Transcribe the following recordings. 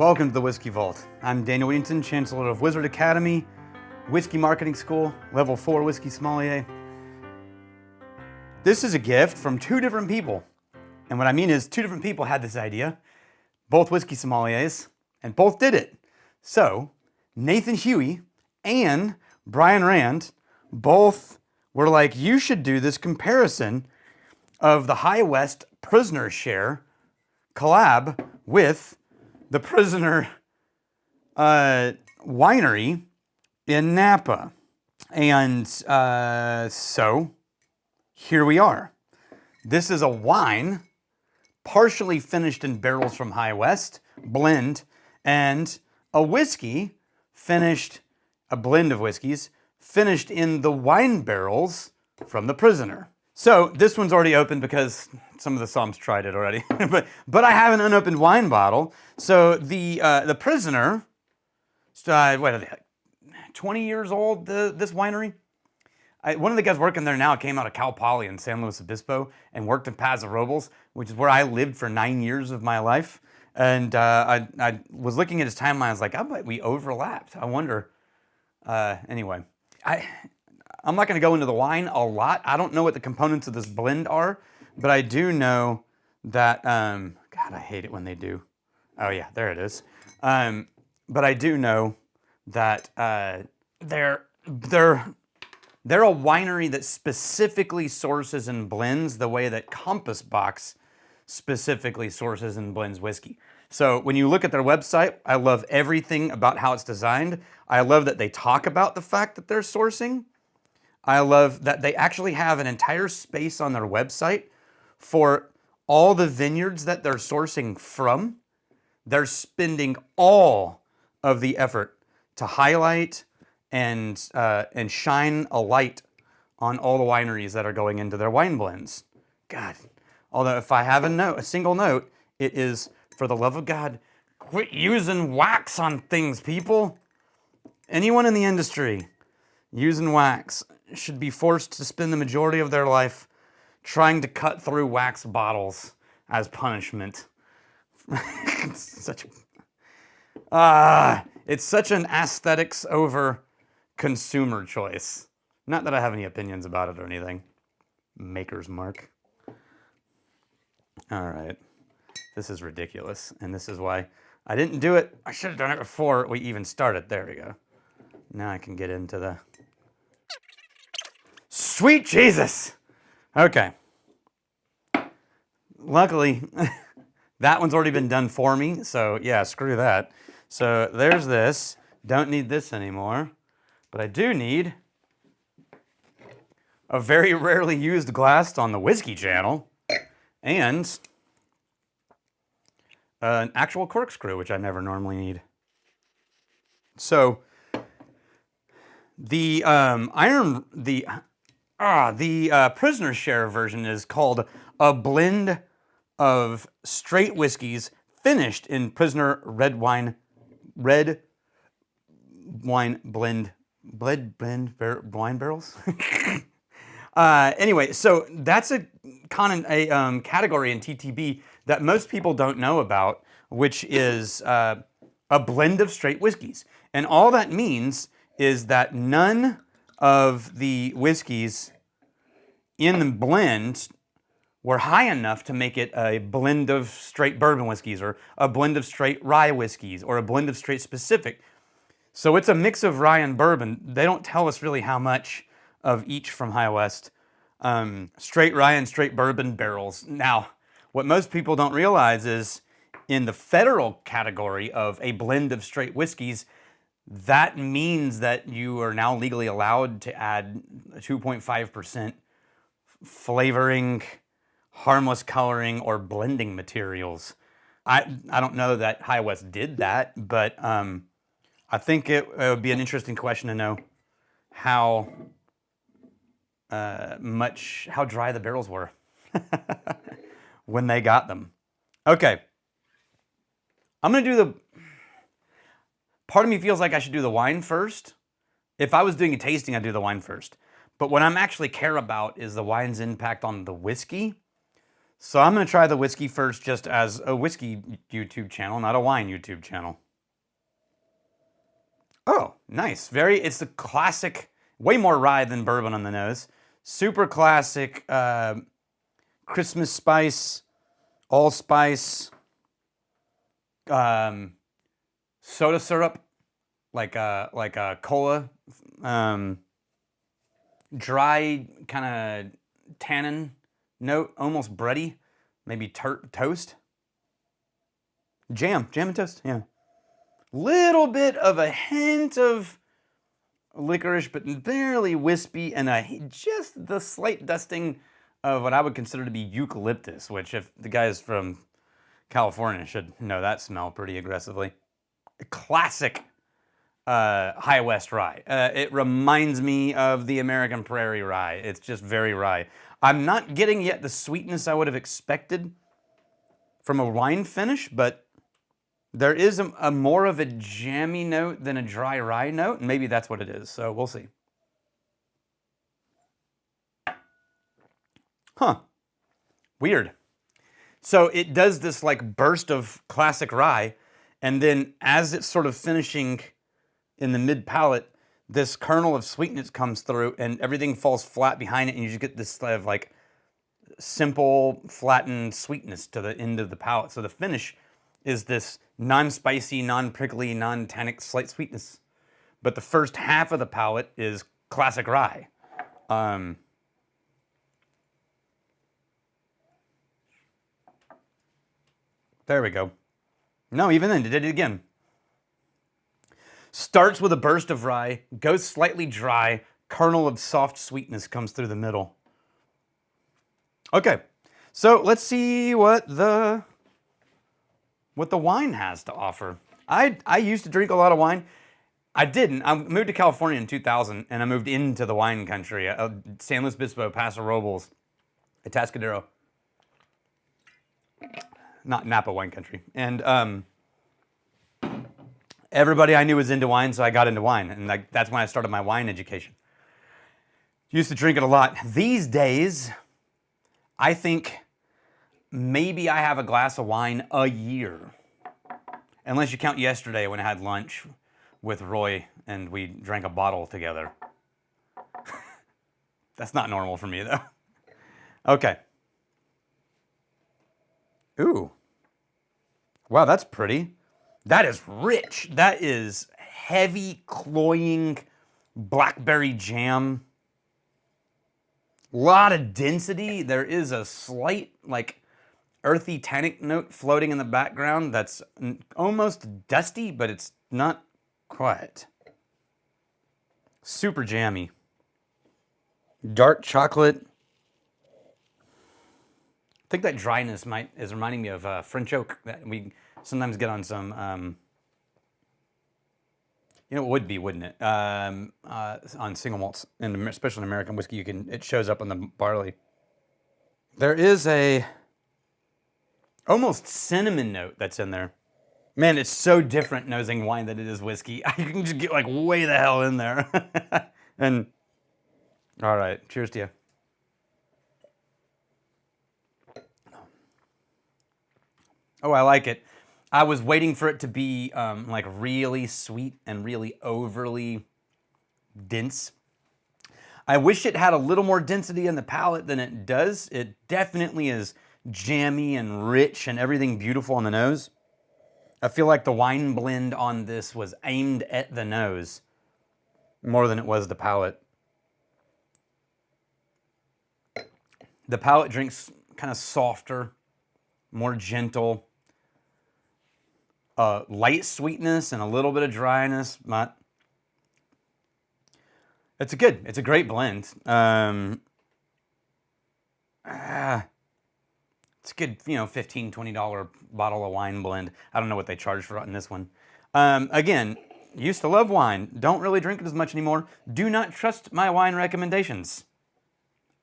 Welcome to the Whiskey Vault. I'm Daniel Weedington, Chancellor of Wizard Academy, Whiskey Marketing School, Level 4 Whiskey Sommelier. This is a gift from two different people. And what I mean is two different people had this idea, both whiskey sommeliers, and both did it. So, Nathan Huey and Bryan Rand both were like, you should do this comparison of the High West Prisoner Share collab with the Prisoner Winery in Napa. And so here we are. This is a wine partially finished in barrels from High West, blend, and a whiskey finished, a blend of whiskeys, finished in the wine barrels from the Prisoner. So this one's already open because some of the somms tried it already, but I have an unopened wine bottle. So the Prisoner, what are they, 20 years old? This winery. One of the guys working there now came out of Cal Poly in San Luis Obispo and worked in Paso Robles, which is where I lived for 9 years of my life. And I was looking at his timeline. I was like, I bet we overlapped. I wonder. Anyway, I'm not going to go into the wine a lot. I don't know what the components of this blend are, but I do know that, God, I hate it when they do. Oh yeah, there it is. But I do know that they're a winery that specifically sources and blends the way that Compass Box specifically sources and blends whiskey. So when you look at their website, I love everything about how it's designed. I love that they talk about the fact that they're sourcing. I love that they actually have an entire space on their website for all the vineyards that they're sourcing from. They're spending all of the effort to highlight and shine a light on all the wineries that are going into their wine blends. God, although if I have a single note, it is, for the love of God, quit using wax on things, people. Anyone in the industry using wax should be forced to spend the majority of their life trying to cut through wax bottles as punishment. It's such an aesthetics over consumer choice. Not that I have any opinions about it or anything. Maker's mark. All right. This is ridiculous, and this is why I didn't do it. I should have done it before we even started. There we go. Now I can get into the... Sweet Jesus! Okay. Luckily, that one's already been done for me, so yeah, screw that. So there's this. Don't need this anymore. But I do need a very rarely used glass on the Whiskey Channel and an actual corkscrew, which I never normally need. So the Prisoner Share version is called a blend of straight whiskeys finished in Prisoner wine barrels. Anyway, so that's a category in TTB that most people don't know about, which is a blend of straight whiskeys. And all that means is that none of the whiskeys in the blend were high enough to make it a blend of straight bourbon whiskeys or a blend of straight rye whiskeys or a blend of straight specific. So it's a mix of rye and bourbon. They don't tell us really how much of each from High West. Straight rye and straight bourbon barrels. Now, what most people don't realize is in the federal category of a blend of straight whiskeys, that means that you are now legally allowed to add 2.5% flavoring, harmless coloring, or blending materials. I don't know that High West did that, but I think it would be an interesting question to know how dry the barrels were when they got them. Okay. I'm going to do part of me feels like I should do the wine first. If I was doing a tasting, I'd do the wine first. But what I'm actually care about is the wine's impact on the whiskey. So I'm going to try the whiskey first just as a whiskey YouTube channel, not a wine YouTube channel. Oh, nice. It's the classic, way more rye than bourbon on the nose. Super classic Christmas spice, allspice, soda syrup, like a cola, dry kind of tannin note, almost bready, maybe toast. Jam and toast, yeah. Little bit of a hint of licorice, but barely wispy, and just the slight dusting of what I would consider to be eucalyptus, which if the guys from California should know that smell pretty aggressively. Classic High West rye. It reminds me of the American Prairie rye. It's just very rye. I'm not getting yet the sweetness I would have expected from a wine finish, but there is a more of a jammy note than a dry rye note, and maybe that's what it is, so we'll see. Huh. Weird. So it does this like burst of classic rye, and then as it's sort of finishing in the mid palate, this kernel of sweetness comes through and everything falls flat behind it, and you just get this sort of like simple flattened sweetness to the end of the palate. So the finish is this non-spicy, non-prickly, non-tannic slight sweetness. But the first half of the palate is classic rye. There we go. No, even then, it did it again. Starts with a burst of rye, goes slightly dry, kernel of soft sweetness comes through the middle. Okay, so let's see what the wine has to offer. I used to drink a lot of wine. I didn't. I moved to California in 2000, and I moved into the wine country. San Luis Obispo, Paso Robles, Atascadero. Not Napa wine country. And everybody I knew was into wine, so I got into wine. And that's when I started my wine education. Used to drink it a lot. These days, I think maybe I have a glass of wine a year. Unless you count yesterday when I had lunch with Roy and we drank a bottle together. That's not normal for me, though. Okay. Ooh. Wow, that's pretty. That is rich. That is heavy, cloying blackberry jam. A lot of density. There is a slight, like, earthy tannic note floating in the background that's almost dusty, but it's not quite. Super jammy. Dark chocolate. I think that dryness is reminding me of French oak that we sometimes get on some, you know, it would be, wouldn't it? On single malts, and especially in American whiskey, it shows up on the barley. There is a almost cinnamon note that's in there. Man, it's so different nosing wine than it is whiskey. You can just get like way the hell in there. And all right, cheers to you. Oh, I like it. I was waiting for it to be like really sweet and really overly dense. I wish it had a little more density in the palate than it does. It definitely is jammy and rich and everything beautiful on the nose. I feel like the wine blend on this was aimed at the nose more than it was the palate. The palate drinks kind of softer, more gentle, light sweetness and a little bit of dryness. It's a great blend. It's a good, you know, $15, $20 bottle of wine blend. I don't know what they charge for it in this one. Again, used to love wine. Don't really drink it as much anymore. Do not trust my wine recommendations.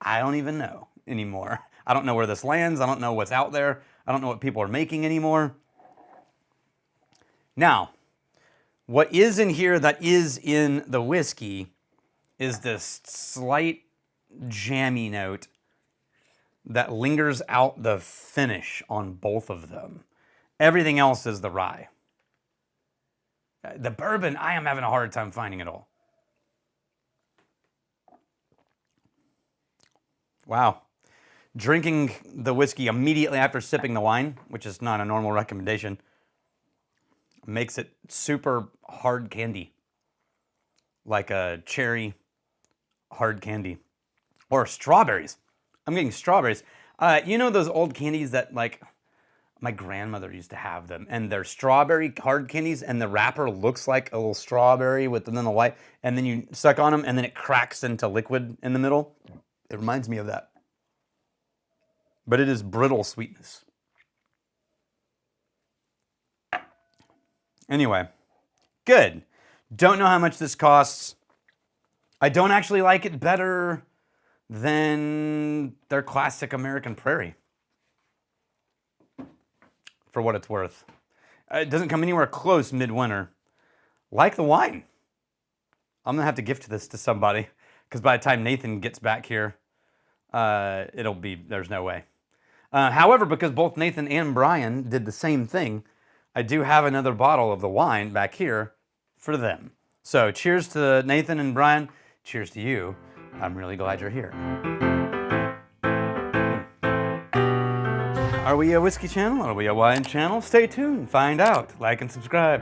I don't even know anymore. I don't know where this lands. I don't know what's out there. I don't know what people are making anymore. Now, what is in here that is in the whiskey is this slight jammy note that lingers out the finish on both of them. Everything else is the rye. The bourbon, I am having a hard time finding it all. Wow. Drinking the whiskey immediately after sipping the wine, which is not a normal recommendation, makes it super hard candy. Like a cherry hard candy. Or strawberries. I'm getting strawberries. You know those old candies that, like, my grandmother used to have them, and they're strawberry hard candies, and the wrapper looks like a little strawberry with then the white, and then you suck on them, and then it cracks into liquid in the middle. It reminds me of that. But it is brittle sweetness. Anyway, good. Don't know how much this costs. I don't actually like it better than their classic American Prairie. For what it's worth. It doesn't come anywhere close midwinter. Like the wine. I'm gonna have to gift this to somebody, because by the time Nathan gets back here, there's no way. However, because both Nathan and Bryan did the same thing, I do have another bottle of the wine back here for them. So cheers to Nathan and Bryan. Cheers to you. I'm really glad you're here. Are we a whiskey channel? Are we a wine channel? Stay tuned, find out, like and subscribe.